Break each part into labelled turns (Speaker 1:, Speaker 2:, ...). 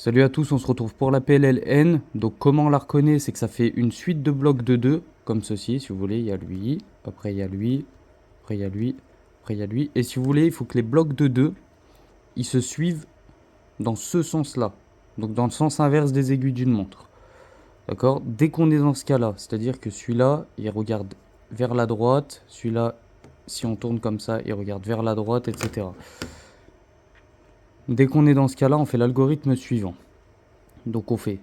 Speaker 1: Salut à tous, on se retrouve pour la PLLN. Donc comment on la reconnaît, c'est que ça fait une suite de blocs de 2, comme ceci, si vous voulez, il y a lui, après il y a lui, après il y a lui, après il y a lui. Et si vous voulez, il faut que les blocs de 2, ils se suivent dans ce sens-là. Donc dans le sens inverse des aiguilles d'une montre. D'accord? Dès qu'on est dans ce cas-là, c'est-à-dire que celui-là, il regarde vers la droite, celui-là, si on tourne comme ça, il regarde vers la droite, etc. Dès qu'on est dans ce cas-là, on fait l'algorithme suivant. Donc on fait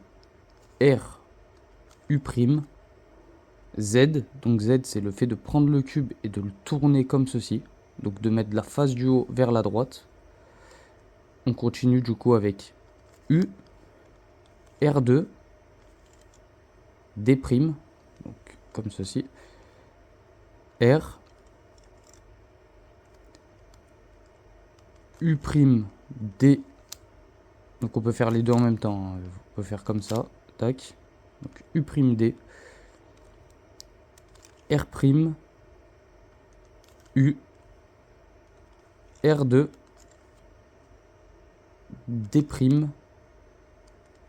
Speaker 1: R, U', Z. Donc Z, c'est le fait de prendre le cube et de le tourner comme ceci. Donc de mettre la face du haut vers la droite. On continue du coup avec U, R2, D', donc comme ceci. R, U', D. Donc on peut faire les deux en même temps, hein. On peut faire comme ça, tac. Donc U', D, R', U, R2, D',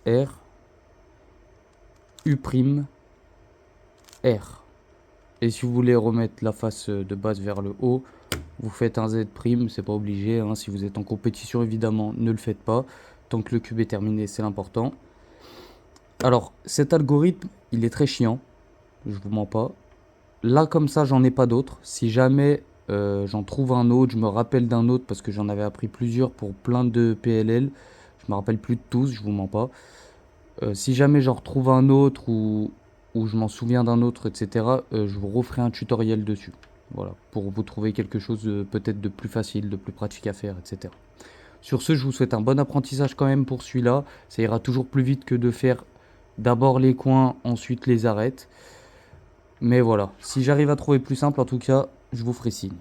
Speaker 1: R, U', R. Et si vous voulez remettre la face de base vers le haut, vous faites un Z', c'est pas obligé, hein. Si vous êtes en compétition, évidemment, ne le faites pas. Tant que le cube est terminé, c'est l'important. Alors, cet algorithme, il est très chiant, je vous mens pas. Là, comme ça, j'en ai pas d'autres. Si jamais j'en trouve un autre, je me rappelle d'un autre, parce que j'en avais appris plusieurs pour plein de PLL. Je me rappelle plus de tous, je vous mens pas. Si jamais j'en retrouve un autre ou je m'en souviens d'un autre, etc., je vous referai un tutoriel dessus. Voilà, pour vous trouver quelque chose peut-être de plus facile, de plus pratique à faire, etc. Sur ce, je vous souhaite un bon apprentissage quand même pour celui-là. Ça ira toujours plus vite que de faire d'abord les coins, ensuite les arêtes. Mais voilà, si j'arrive à trouver plus simple, en tout cas, je vous ferai signe.